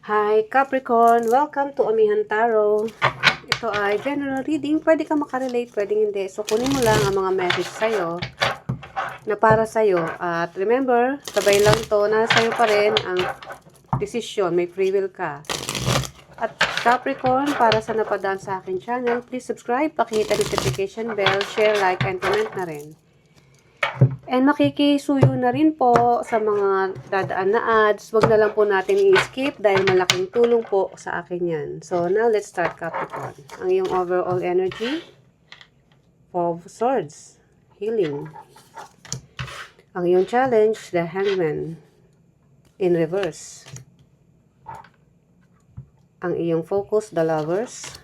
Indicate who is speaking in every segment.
Speaker 1: Hi Capricorn! Welcome to Amihan Tarot. Ito ay general reading. Pwede ka makarelate, pwede hindi. So, kunin mo lang ang mga message sa'yo na para sa'yo. At remember, sabay lang to, na sa'yo pa rin ang decision. May free will ka. At Capricorn, para sa napadaan sa akin channel, please subscribe, pakihit notification bell, share, like, and comment na rin. And makikisuyo na rin po sa mga dadaan na ads. Wag na lang po natin i-skip dahil malaking tulong po sa akin yan. So now let's start Capricorn. Ang iyong overall energy. Four of Swords. Healing. Ang iyong challenge, the Hangman. In reverse. Ang iyong focus, the Lovers.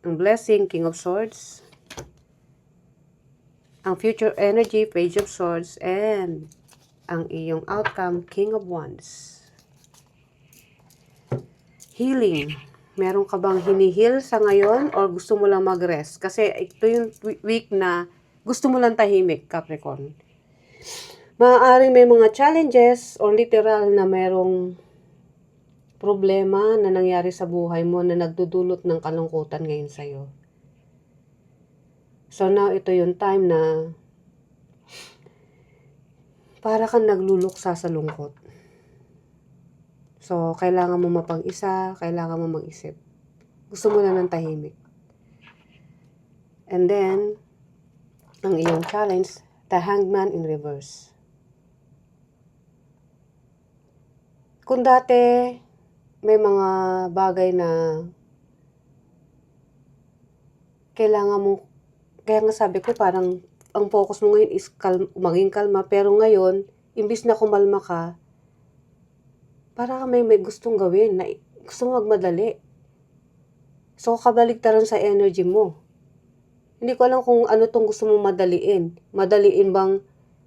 Speaker 1: Ang blessing, King of Swords. Ang future energy, Page of Swords, and ang iyong outcome, King of Wands. Healing. Meron ka bang hinihil sa ngayon or gusto mo lang mag-rest? Kasi ito yung week na gusto mo lang tahimik, Capricorn. Maaaring may mga challenges or literal na merong problema na nangyari sa buhay mo na nagdudulot ng kalungkutan ngayon sa'yo. So now, ito yung time na para kang nagluluksa sa lungkot. So, kailangan mo mapag-isa, kailangan mo mag-isip. Gusto mo na ng tahimik. And then, ang iyong challenge, the Hangman in reverse. Kung dati, may mga bagay na kailangan mo. Kaya nga sabi ko, parang ang focus mo ngayon is maging kalma. Pero ngayon, imbis na kumalma ka, para may gustong gawin, na gusto mo magmadali. So, kabaligtaran sa energy mo. Hindi ko alam kung ano tong gusto mong madaliin. Madaliin bang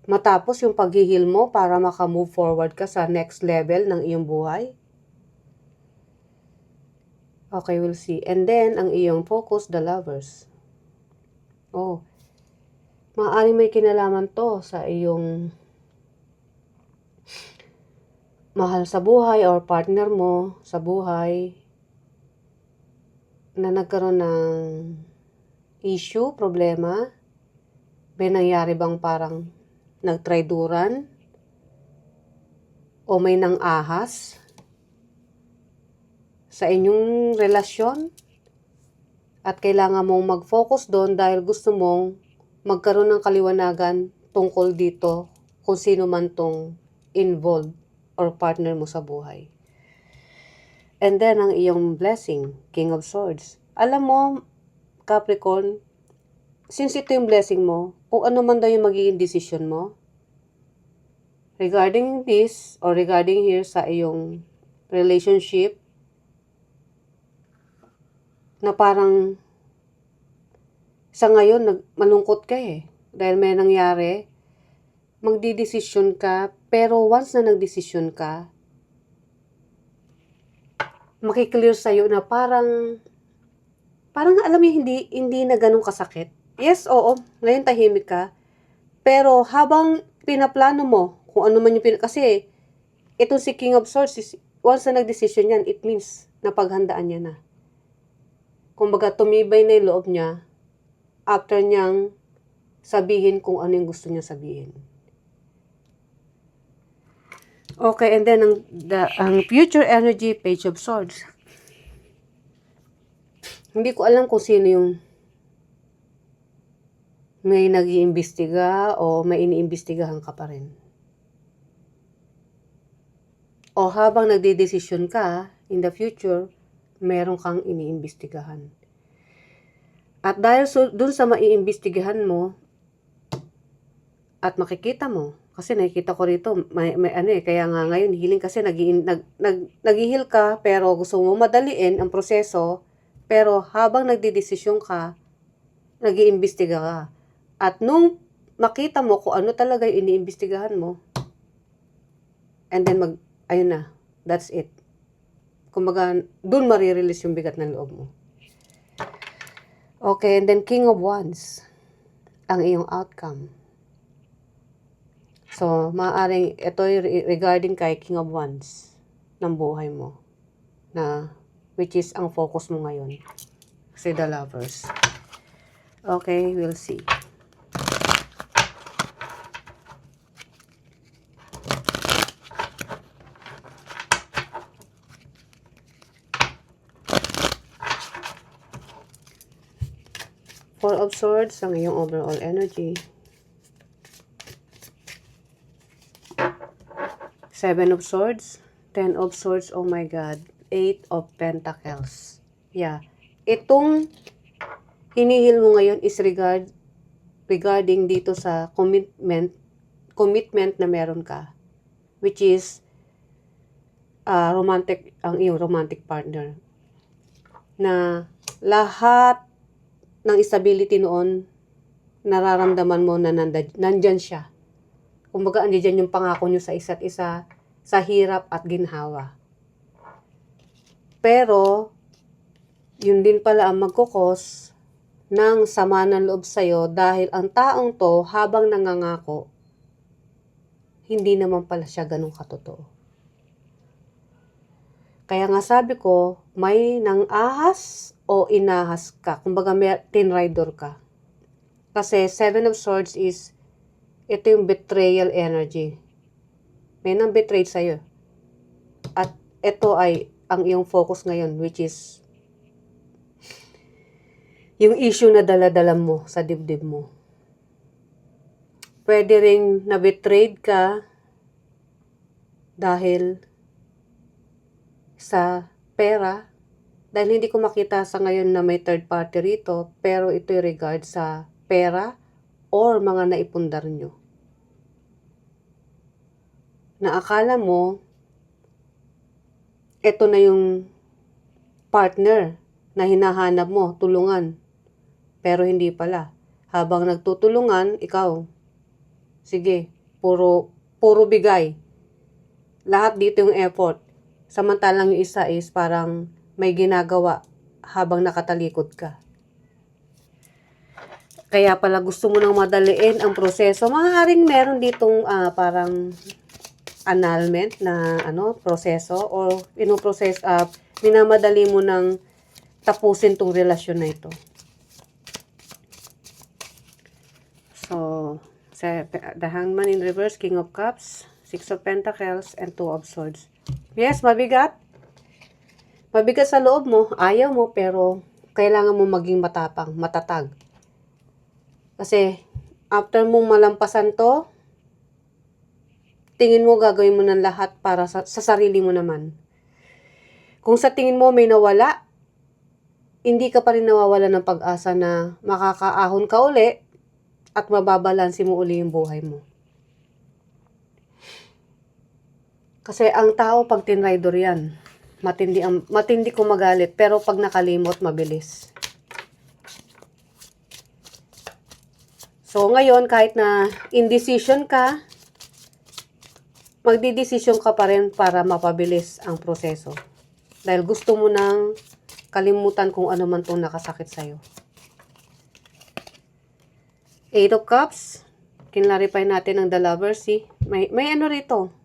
Speaker 1: matapos yung paghihil mo para makamove forward ka sa next level ng iyong buhay? Okay, we'll see. And then, ang iyong focus, the Lovers. Oh, maaaring may kinalaman to sa iyong mahal sa buhay or partner mo sa buhay na nagkaroon ng issue, problema. May nangyari bang parang nagtrayduran o may nang-ahas sa inyong relasyon? At kailangan mong mag-focus doon dahil gusto mong magkaroon ng kaliwanagan tungkol dito kung sino man tong involved or partner mo sa buhay. And then, ang iyong blessing, King of Swords. Alam mo, Capricorn, since ito yung blessing mo, kung ano man daw yung magiging decision mo, regarding this or regarding here sa iyong relationship, na parang sa ngayon malungkot ka dahil may nangyari, magdidesisyon ka, pero once na nagdesisyon ka, makiklear sa'yo na parang alam mo hindi na ganun kasakit. Yes, oo, ngayon tahimik ka, pero habang pinaplano mo kung ano man yung kasi itong si King of Swords, once na nagdesisyon yan, it means napaghandaan niya na. Kumbaga, tumibay na yung loob niya after niyang sabihin kung ano yung gusto niya sabihin. Okay, and then ang future energy, Page of Swords. Hindi ko alam kung sino yung may nag-iimbestiga o may iniimbestigahan ka pa rin. O habang nagdedesisyon ka, in the future, meron kang iniimbestigahan. At dahil dun sa maiimbestigahan mo, at makikita mo, kasi nakikita ko rito, may kaya nga ngayon healing kasi nag-heal ka, pero gusto mo madaliin ang proseso, pero habang nagdidesisyon ka, nag-iimbestiga ka. At nung makita mo kung ano talaga yung iniimbestigahan mo, and then ayun na, that's it. Kumbaga, dun marirelease yung bigat ng loob mo. Okay, and then King of Wands, ang iyong outcome. So, maaaring ito regarding kay King of Wands ng buhay mo. na which is ang focus mo ngayon. Kasi the Lovers. Okay, we'll see. Four of Swords ang iyong overall energy. Seven of Swords. Ten of Swords. Oh my God. Eight of Pentacles. Yeah. Itong hinihil mo ngayon is regarding dito sa commitment na meron ka. Which is romantic, ang iyong romantic partner. Na lahat ng stability noon, nararamdaman mo na nandyan siya. Kumbaga, andyan yung pangako nyo sa isa't isa, sa hirap at ginhawa. Pero, yun din pala ang magkukos ng sama ng loob sa'yo dahil ang taong to, habang nangangako, hindi naman pala siya ganun katotoo. Kaya nga sabi ko, may nang-ahas o inahas ka. Kumbaga, may tinrider ka. Kasi Seven of Swords is, ito yung betrayal energy. May nang betray sa'yo. At ito ay ang iyong focus ngayon, which is yung issue na dala-dala mo sa dibdib mo. Pwede ring na-betrayed ka dahil sa pera. Dahil hindi ko makita sa ngayon na may third party rito, pero ito'y regard sa pera or mga naipundar nyo. Na akala mo, ito na yung partner na hinahanap mo, tulungan. Pero hindi pala. Habang nagtutulungan, ikaw, sige, puro bigay. Lahat dito yung effort. Samantalang yung isa is parang may ginagawa habang nakatalikod ka. Kaya pala gusto mo nang madaliin ang proseso. Maaaring meron ditong parang annulment na proseso or minamadali mo nang tapusin tong relasyon na ito. So, the Hangman in reverse, King of Cups, Six of Pentacles, and Two of Swords. Yes, mabigat. Mabigat sa loob mo, ayaw mo, pero kailangan mo maging matatag. Kasi, after mong malampasan to, tingin mo gagawin mo ng lahat para sa sarili mo naman. Kung sa tingin mo may nawala, hindi ka pa rin nawawala ng pag-asa na makakaahon ka uli at mababalansi mo uli yung buhay mo. Kasi ang tao pag tinrider yan, matindi kung magalit, pero pag nakalimot, mabilis. So ngayon, kahit na indecision ka, magdidesisyon ka pa rin para mapabilis ang proseso. Dahil gusto mo nang kalimutan kung ano man itong nakasakit sa'yo. Eight of Cups, kinlarify natin ang the Lovers, see? May ano rito.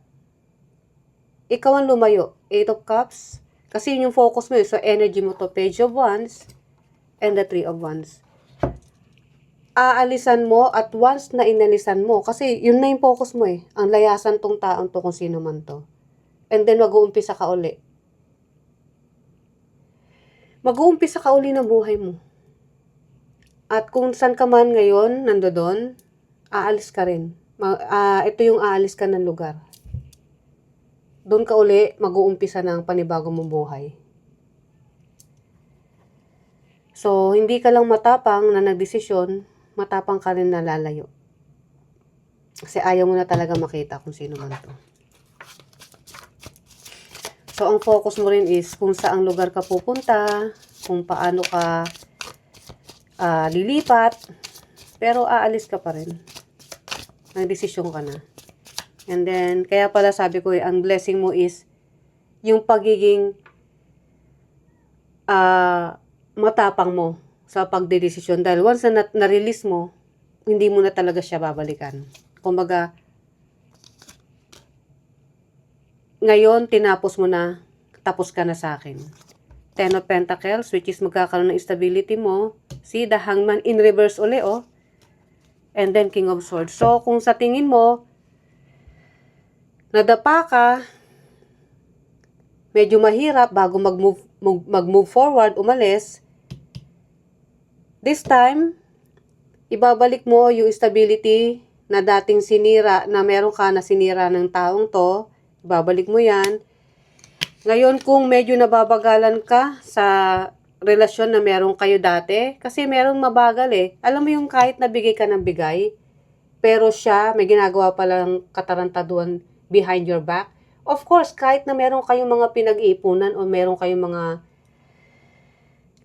Speaker 1: Ikaw ang lumayo. Eight of Cups. Kasi yun yung focus mo. So, energy mo to. Page of Wands and the Three of Wands. Aalisan mo at once na inalisan mo. Kasi yun na yung focus mo eh. Ang layasan tong taong to kung sino man to. And then, mag-uumpisa ka uli. Mag-uumpisa ka uli ng buhay mo. At kung saan ka man ngayon, nandoon, aalis ka rin. Ito yung aalis ka ng lugar. Doon ka uli mag-uumpisa ng panibago mong buhay. So, hindi ka lang matapang na nagdesisyon, matapang ka rin na lalayo. Kasi ayaw mo na talaga makita kung sino man to. So, ang focus mo rin is kung saang lugar ka pupunta, kung paano ka lilipat, pero aalis ka pa rin. Nagdesisyon ka na. And then, kaya pala sabi ko, ang blessing mo is yung pagiging matapang mo sa pagdedesisyon. Dahil once na na-release mo, hindi mo na talaga siya babalikan. Kumbaga, ngayon, tinapos mo na, tapos ka na sa akin. Ten of Pentacles, which is magkakaroon ng stability mo. See, the Hangman in reverse uli, oh. And then King of Swords. So, kung sa tingin mo, nadapa ka, medyo mahirap bago mag-move forward, umalis, this time, ibabalik mo yung stability na dating sinira, na meron ka na sinira ng taong to, ibabalik mo yan. Ngayon, kung medyo nababagalan ka sa relasyon na meron kayo dati, kasi merong mabagal eh. Alam mo yung kahit nabigay ka ng bigay, pero siya may ginagawa palang katarantaduan behind your back. Of course, kahit na meron kayong mga pinag-iipunan o meron kayong mga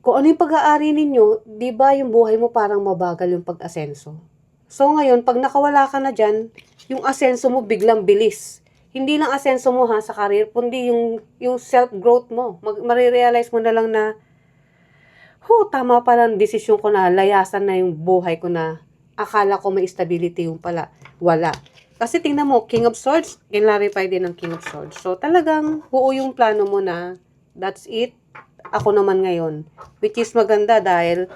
Speaker 1: kung ano yung pag-aari ninyo, di ba yung buhay mo parang mabagal yung pag-asenso? So ngayon, pag nakawala ka na dyan, yung asenso mo biglang bilis. Hindi lang asenso mo ha sa career, kundi yung self-growth mo. Marirealize mo na lang na, tama pala ang desisyon ko na, layasan na yung buhay ko na, akala ko may stability yung pala. Wala. Kasi tingnan mo, King of Swords, kinlarify din ng King of Swords. So talagang buo yung plano mo na, that's it. Ako naman ngayon. Which is maganda dahil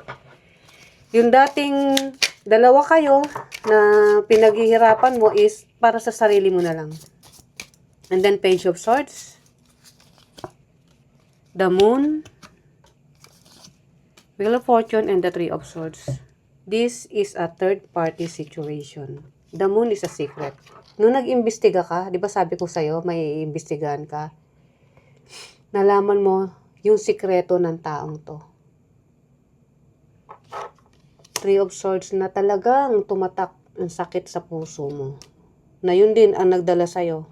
Speaker 1: yung dating dalawa kayo na pinaghihirapan mo is para sa sarili mo na lang. And then Page of Swords, the Moon, Wheel of Fortune, and the Three of Swords. This is a third-party situation. The Moon is a secret. Nung nag-imbestiga ka, di ba sabi ko sa'yo, may iimbestigahan ka, nalaman mo yung sikreto ng taong to. Three of Swords na talagang tumatak ang sakit sa puso mo. Na yun din ang nagdala sa'yo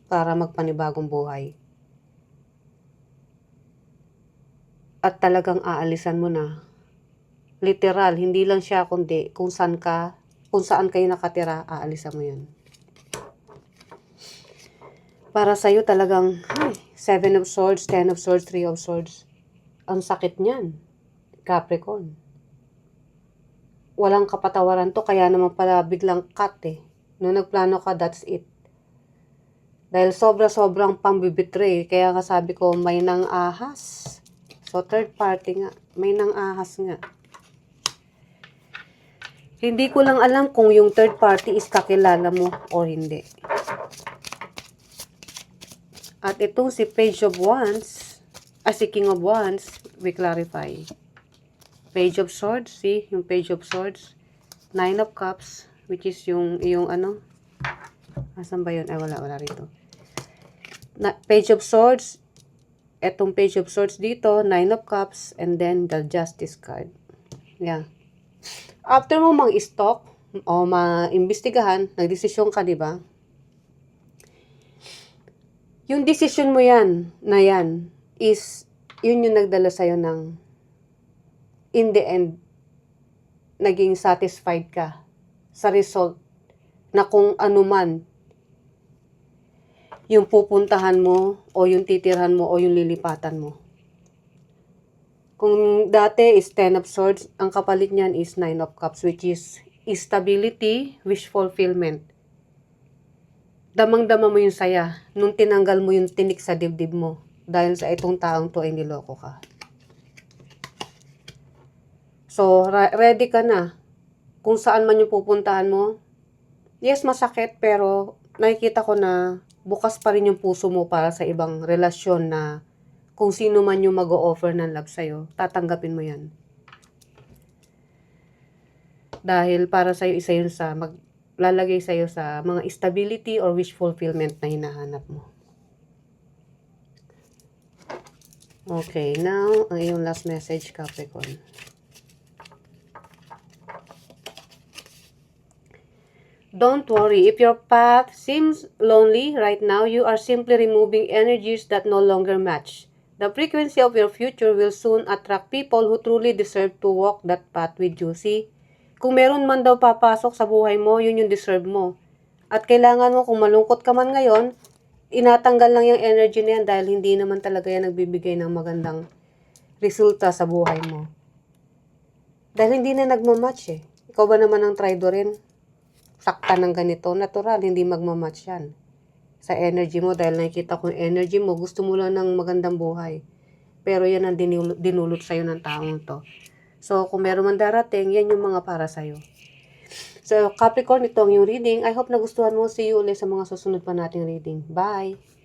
Speaker 1: para magpanibagong buhay. At talagang aalisan mo na. Literal, hindi lang siya kundi kung saan kayo nakatira, aalisan mo yun. Para sa'yo talagang, Seven of Swords, Ten of Swords, Three of Swords. Ang sakit niyan, Capricorn. Walang kapatawaran to, kaya naman pala biglang cut eh. Nung nagplano ka, that's it. Dahil sobra-sobrang pambibitray, kaya nga sabi ko, may nang ahas. So, third party nga, may nang ahas nga. Hindi ko lang alam kung yung third party is kakilala mo o hindi. At itong si Page of Wands, si King of Wands, we clarify. Page of Swords, see? Yung Page of Swords. Nine of Cups, which is yung ano? Asan ba yun? Ay, wala rito. Page of Swords, etong Page of Swords dito, Nine of Cups, and then the Justice card. Yeah. After mo mag-stalk o ma-imbestigahan, nagdesisyon ka, di ba? Yung decision mo yan, is, yun yung nagdala sa'yo ng, in the end, naging satisfied ka sa result na kung ano man yung pupuntahan mo o yung titirhan mo o yung lilipatan mo. Kung dati is Ten of Swords, ang kapalit niyan is Nine of Cups, which is stability, wish fulfillment. Damang-dama mo yung saya nung tinanggal mo yung tinik sa dibdib mo dahil sa itong taong to ay niloko ka. So, ready ka na. Kung saan man yung pupuntahan mo, yes, masakit, pero nakikita ko na bukas pa rin yung puso mo para sa ibang relasyon na kung sino man yung mag-o-offer ng love sa'yo, tatanggapin mo yan. Dahil para sa'yo, isa yun sa lalagay sa'yo sa mga stability or wish fulfillment na hinahanap mo. Okay, now, ang iyong last message, Capricorn. Don't worry, if your path seems lonely right now, you are simply removing energies that no longer match. The frequency of your future will soon attract people who truly deserve to walk that path with you. See? Kung meron man daw papasok sa buhay mo, yun yung deserve mo. At kailangan mo, kung malungkot ka man ngayon, inatanggal lang yung energy na yan dahil hindi naman talaga yan nagbibigay ng magandang resulta sa buhay mo. Dahil hindi na nagmamatch eh. Ikaw ba naman ang traitor rin? Sakta ng ganito, natural, hindi magmamatch yan. sa energy mo dahil nakikita ko yung energy mo, gusto mo lang ng magandang buhay. Pero yan ang dinulot sa'yo ng taong to. So, kung meron man darating, yan yung mga para sa'yo. So, Capricorn, ito ang yung reading. I hope nagustuhan mo. See you ulit sa mga susunod pa nating reading. Bye!